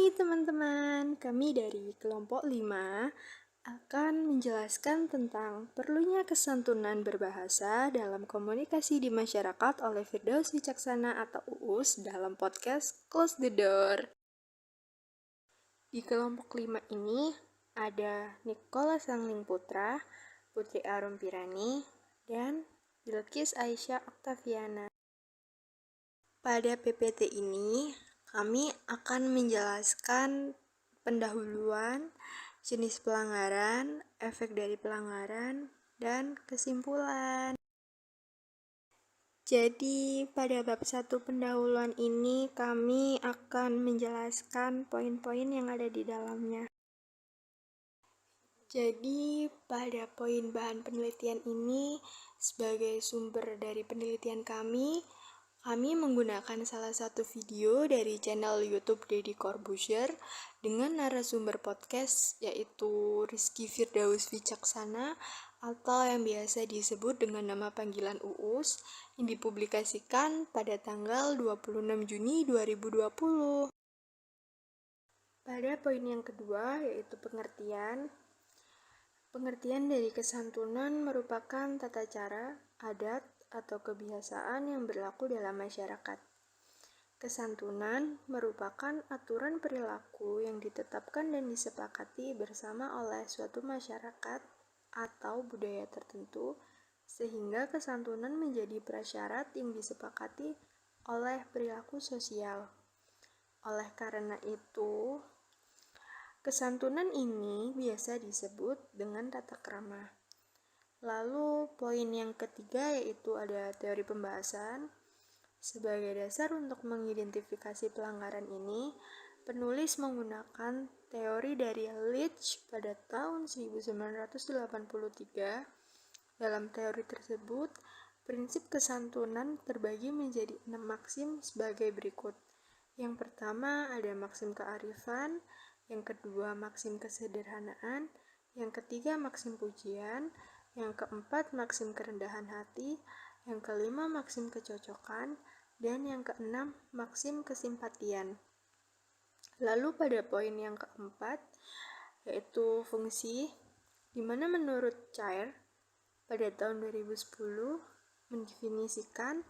Hai teman-teman, kami dari kelompok 5 akan menjelaskan tentang perlunya kesantunan berbahasa dalam komunikasi di masyarakat oleh Firdaus Wicaksana atau Uus dalam podcast Close the Door. Di kelompok 5 ini ada Nikola Sangling Putra, Putri Arum Pirani, dan Bilqis Aisyah Oktaviana. Pada PPT ini, kami akan menjelaskan pendahuluan, jenis pelanggaran, efek dari pelanggaran, dan kesimpulan. Jadi, pada bab 1 pendahuluan ini, kami akan menjelaskan poin-poin yang ada di dalamnya. Jadi, pada poin bahan penelitian ini, sebagai sumber dari penelitian kami menggunakan salah satu video dari channel YouTube Deddy Corbuzier dengan narasumber podcast yaitu Rizky Firdaus Wicaksana atau yang biasa disebut dengan nama panggilan Uus yang dipublikasikan pada tanggal 26 Juni 2020. Pada poin yang kedua yaitu pengertian. Pengertian dari kesantunan merupakan tata cara, adat, atau kebiasaan yang berlaku dalam masyarakat. Kesantunan merupakan aturan perilaku yang ditetapkan dan disepakati bersama oleh suatu masyarakat atau budaya tertentu, sehingga kesantunan menjadi prasyarat yang disepakati oleh perilaku sosial. Oleh karena itu, kesantunan ini biasa disebut dengan tata krama. Lalu poin yang ketiga yaitu ada teori pembahasan. Sebagai dasar untuk mengidentifikasi pelanggaran ini, penulis menggunakan teori dari Leach pada tahun 1983. Dalam teori tersebut, prinsip kesantunan terbagi menjadi 6 maksim sebagai berikut. Yang pertama ada maksim kearifan, yang kedua maksim kesederhanaan, yang ketiga maksim pujian, yang keempat maksim kerendahan hati, yang kelima maksim kecocokan, dan yang keenam maksim kesimpatian. Lalu pada poin yang keempat yaitu fungsi, di mana menurut Cair pada tahun 2010 mendefinisikan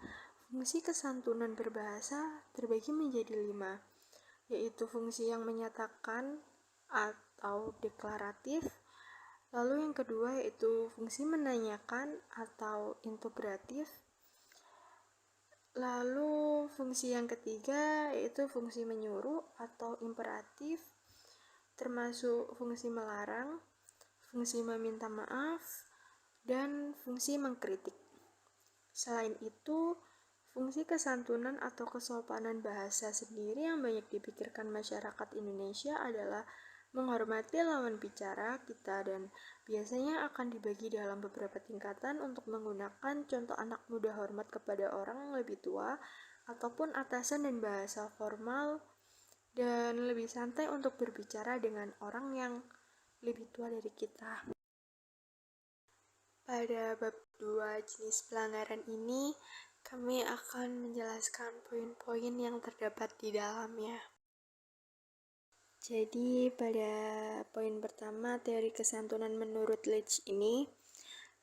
fungsi kesantunan berbahasa terbagi menjadi 5, yaitu fungsi yang menyatakan atau deklaratif. Lalu yang kedua yaitu fungsi menanyakan atau integratif. Lalu fungsi yang ketiga yaitu fungsi menyuruh atau imperatif, termasuk fungsi melarang, fungsi meminta maaf, dan fungsi mengkritik. Selain itu, fungsi kesantunan atau kesopanan bahasa sendiri yang banyak dipikirkan masyarakat Indonesia adalah menghormati lawan bicara kita dan biasanya akan dibagi dalam beberapa tingkatan untuk menggunakan contoh anak muda hormat kepada orang yang lebih tua ataupun atasan dan bahasa formal dan lebih santai untuk berbicara dengan orang yang lebih tua dari kita. Pada bab 2 jenis pelanggaran ini, kami akan menjelaskan poin-poin yang terdapat di dalamnya. Jadi pada poin pertama teori kesantunan menurut Leach ini,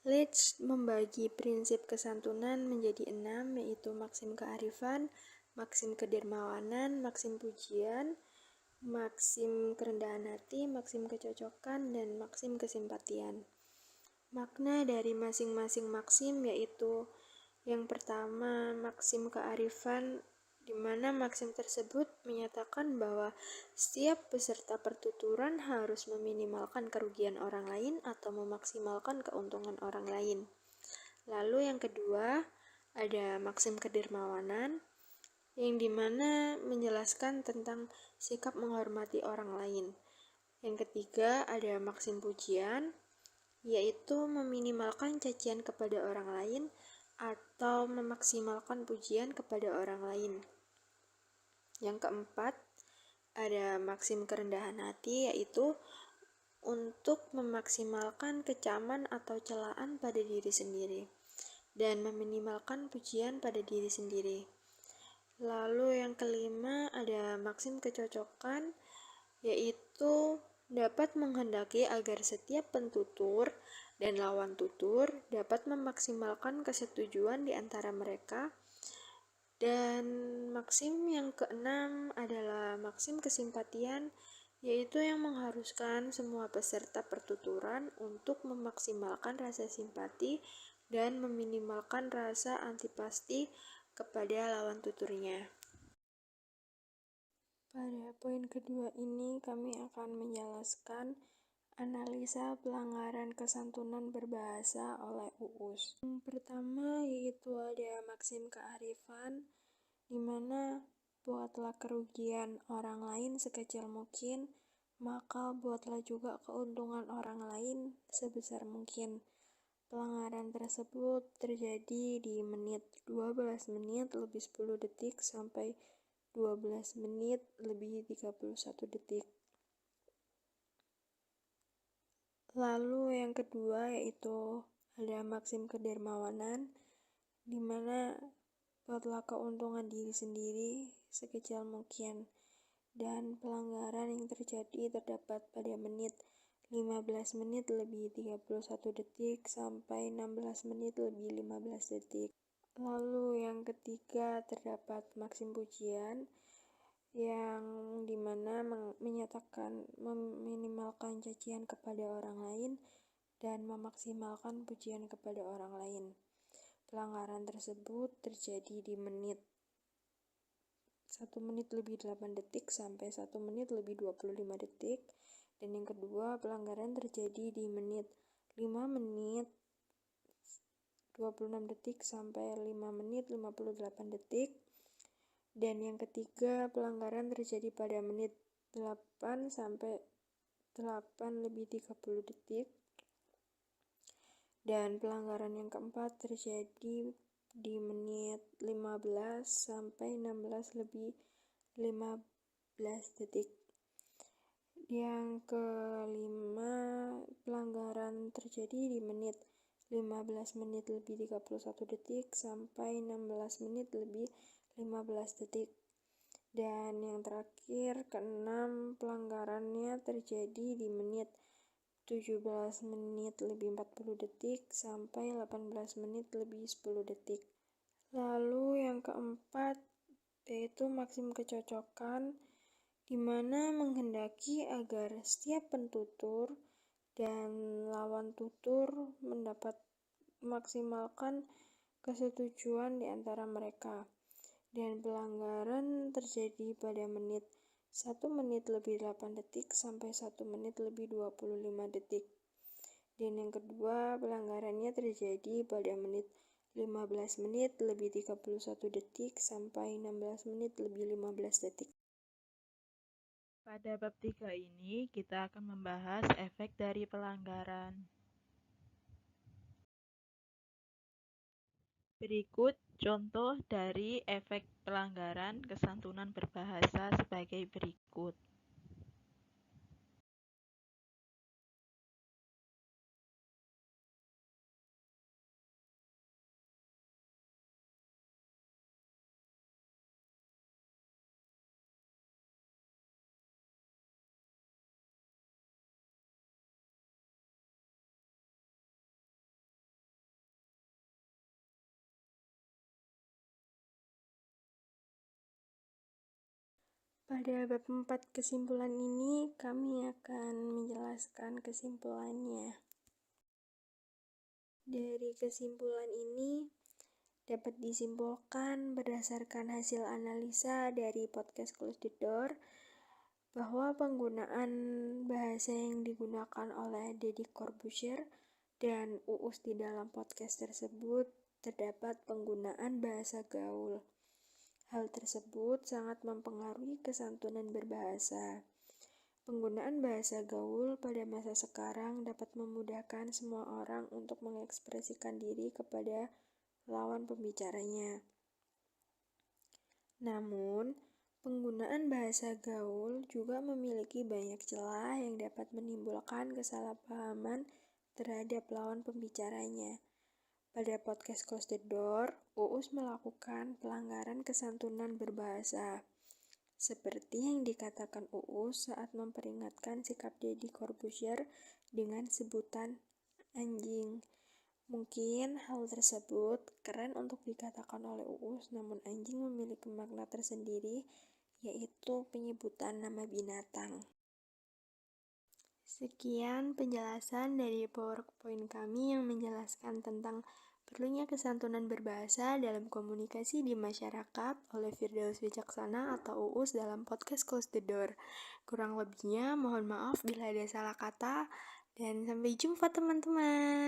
Leach membagi prinsip kesantunan menjadi 6, yaitu maksim kearifan, maksim kedermawanan, maksim pujian, maksim kerendahan hati, maksim kecocokan, dan maksim kesimpatian. Makna dari masing-masing maksim yaitu yang pertama maksim kearifan, di mana maksim tersebut menyatakan bahwa setiap peserta pertuturan harus meminimalkan kerugian orang lain atau memaksimalkan keuntungan orang lain. Lalu yang kedua, ada maksim kedermawanan, yang dimana menjelaskan tentang sikap menghormati orang lain. Yang ketiga, ada maksim pujian, yaitu meminimalkan cacian kepada orang lain atau memaksimalkan pujian kepada orang lain. Yang keempat, ada maksim kerendahan hati, yaitu untuk memaksimalkan kecaman atau celaan pada diri sendiri dan meminimalkan pujian pada diri sendiri. Lalu yang kelima, ada maksim kecocokan, yaitu dapat menghendaki agar setiap pentutur dan lawan tutur dapat memaksimalkan kesetujuan di antara mereka. Dan maksim yang keenam adalah maksim kesimpatian, yaitu yang mengharuskan semua peserta pertuturan untuk memaksimalkan rasa simpati dan meminimalkan rasa antipati kepada lawan tuturnya. Pada poin kedua ini kami akan menjelaskan analisa pelanggaran kesantunan berbahasa oleh UUS. Yang pertama yaitu ada maksim kearifan, di mana buatlah kerugian orang lain sekecil mungkin, maka buatlah juga keuntungan orang lain sebesar mungkin. Pelanggaran tersebut terjadi di menit 12 menit lebih 10 detik sampai 12 menit lebih 31 detik. Lalu yang kedua yaitu ada maksim kedermawanan, di mana buatlah keuntungan diri sendiri sekecil mungkin. Dan pelanggaran yang terjadi terdapat pada menit 15 menit lebih 31 detik sampai 16 menit lebih 15 detik. Lalu yang ketiga terdapat maksim pujian, yang dimana menyatakan meminimalkan cacian kepada orang lain dan memaksimalkan pujian kepada orang lain. Pelanggaran tersebut terjadi di menit 1 menit lebih 8 detik sampai 1 menit lebih 25 detik. Dan yang kedua, pelanggaran terjadi di menit 5 menit 26 detik sampai 5 menit 58 detik. Dan yang ketiga, pelanggaran terjadi pada menit 8 sampai 8 lebih 30 detik. Dan pelanggaran yang keempat terjadi di menit 15 sampai 16 lebih 15 detik. Yang kelima, pelanggaran terjadi di menit 15 menit lebih 31 detik sampai 16 menit lebih 15 detik. Dan yang terakhir, keenam, pelanggarannya terjadi di menit 17 menit lebih 40 detik sampai 18 menit lebih 10 detik. Lalu yang keempat yaitu maksim kecocokan, di mana menghendaki agar setiap pentutur dan lawan tutur mendapat memaksimalkan kesetujuan di antara mereka. Dan pelanggaran terjadi pada menit 1 menit lebih 8 detik sampai 1 menit lebih 25 detik. Dan yang kedua, pelanggarannya terjadi pada menit 15 menit lebih 31 detik sampai 16 menit lebih 15 detik. Pada bab 3 ini kita akan membahas efek dari pelanggaran. Berikut contoh dari efek pelanggaran kesantunan berbahasa sebagai berikut. Pada bab 4 kesimpulan ini, kami akan menjelaskan kesimpulannya. Dari kesimpulan ini, dapat disimpulkan berdasarkan hasil analisa dari podcast Close the Door, bahwa penggunaan bahasa yang digunakan oleh Deddy Corbuzier dan UUS di dalam podcast tersebut terdapat penggunaan bahasa gaul. Hal tersebut sangat mempengaruhi kesantunan berbahasa. Penggunaan bahasa gaul pada masa sekarang dapat memudahkan semua orang untuk mengekspresikan diri kepada lawan pembicaranya. Namun, penggunaan bahasa gaul juga memiliki banyak celah yang dapat menimbulkan kesalahpahaman terhadap lawan pembicaranya. Pada podcast Close the Door, UUS melakukan pelanggaran kesantunan berbahasa. seperti yang dikatakan Uus saat memperingatkan sikap Deddy Corbuzier dengan sebutan anjing. Mungkin hal tersebut keren untuk dikatakan oleh Uus, namun anjing memiliki makna tersendiri, yaitu penyebutan nama binatang. Sekian penjelasan dari PowerPoint kami yang menjelaskan tentang perlunya kesantunan berbahasa dalam komunikasi di masyarakat oleh Firdaus Wicaksana atau Uus dalam podcast Close the Door. Kurang lebihnya mohon maaf bila ada salah kata, dan sampai jumpa teman-teman.